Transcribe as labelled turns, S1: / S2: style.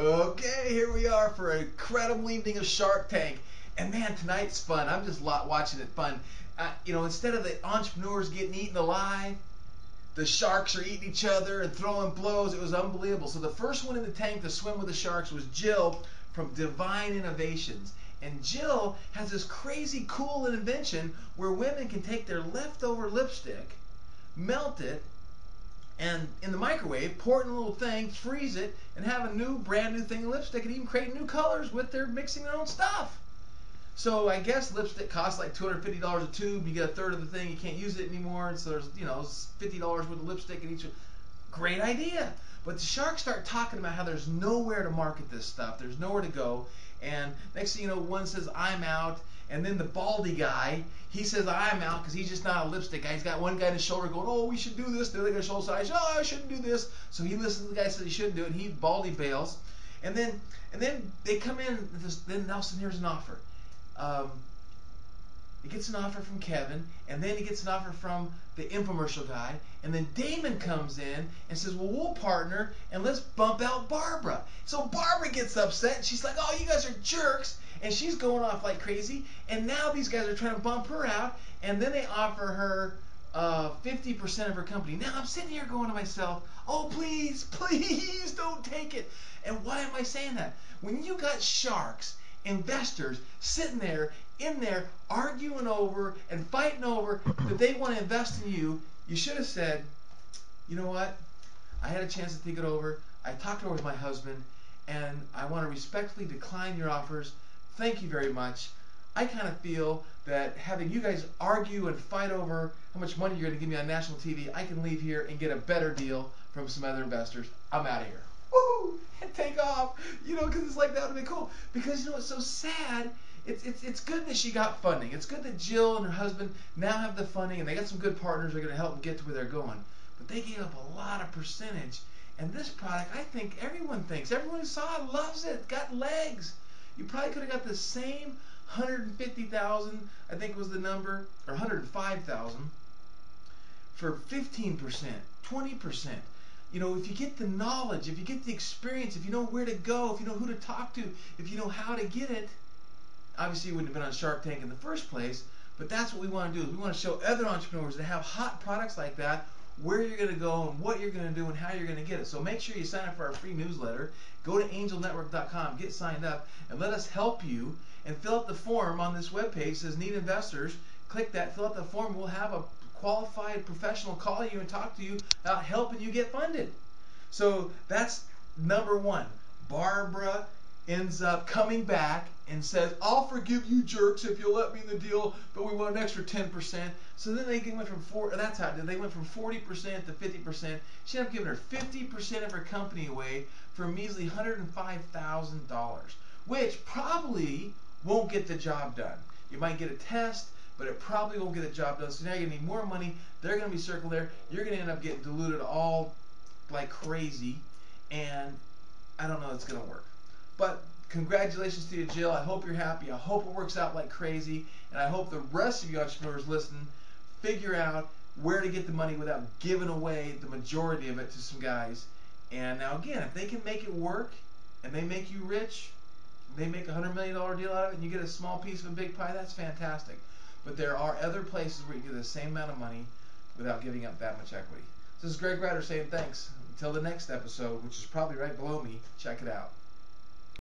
S1: Okay, here we are for an incredible evening of Shark Tank. And man, tonight's fun. I'm just watching it fun. Instead of the entrepreneurs getting eaten alive, the sharks are eating each other and throwing blows. It was unbelievable. So the first one in the tank to swim with the sharks was Jill from Divine Innovations. And Jill has this crazy cool invention where women can take their leftover lipstick, melt it, and in the microwave, pour it in a little thing, freeze it, and have a brand new thing of lipstick, and even create new colors with their mixing their own stuff. So I guess lipstick costs like $250 a tube. You get a third of the thing, you can't use it anymore, and so there's $50 worth of lipstick in each. Great idea. But the sharks start talking about how there's nowhere to market this stuff. There's nowhere to go. And next thing you know, one says, I'm out. And then the baldy guy, he says, I'm out because he's just not a lipstick guy. He's got one guy on his shoulder going, oh, we should do this. The other guy's shoulder says, oh, I shouldn't do this. So he listens to the guy says he shouldn't do it. And he baldy bails. And then they come in. Then Nelson hears an offer. He gets an offer from Kevin, and then he gets an offer from the infomercial guy, and then Damon comes in and says, well, we'll partner, and let's bump out Barbara. So Barbara gets upset, and she's like, oh, you guys are jerks, and she's going off like crazy, and now these guys are trying to bump her out, and then they offer her 50% of her company. Now I'm sitting here going to myself, oh, please, please don't take it. And why am I saying that? When you got sharks, investors sitting there in there arguing over and fighting over that they want to invest in you, you should have said, you know what, I had a chance to think it over, I talked it over with my husband, and I want to respectfully decline your offers. Thank you very much. I kind of feel that having you guys argue and fight over how much money you're going to give me on national TV, I can leave here and get a better deal from some other investors. I'm out of here. Woohoo! And take off, because it's like that would be cool. Because it's so sad. It's good that she got funding. It's good that Jill and her husband now have the funding, and they got some good partners that are going to help them get to where they're going. But they gave up a lot of percentage. And this product, I think everyone who saw it loves it. Got legs. You probably could have got the same 150,000, I think was the number, or 105,000 for 15%, 20%. If you get the knowledge, if you get the experience, if you know where to go, if you know who to talk to, if you know how to get it, obviously you wouldn't have been on Shark Tank in the first place, but that's what we want to do. We want to show other entrepreneurs that have hot products like that where you're going to go and what you're going to do and how you're going to get it. So make sure you sign up for our free newsletter. Go to angelnetwork.com, get signed up, and let us help you. And fill out the form on this webpage. It says Need Investors. Click that, fill out the form. We'll have a qualified professional call you and talk to you about helping you get funded. So that's number one. Barbara ends up coming back and says, I'll forgive you jerks if you'll let me in the deal, but we want an extra 10%. So then they went from they went from 40% to 50%. She ended up giving her 50% of her company away for a measly $105,000, which probably won't get the job done. You might get a test, but it probably won't get the job done. So now you're going to need more money. They're going to be circling there. You're going to end up getting diluted all like crazy, and I don't know if it's going to work. But congratulations to you, Jill. I hope you're happy. I hope it works out like crazy, and I hope the rest of you entrepreneurs listening figure out where to get the money without giving away the majority of it to some guys. And now again, if they can make it work and they make you rich, they make a $100 million deal out of it and you get a small piece of a big pie, that's fantastic. But there are other places where you get the same amount of money without giving up that much equity. This is Greg Ryder saying thanks. Until the next episode, which is probably right below me, check it out.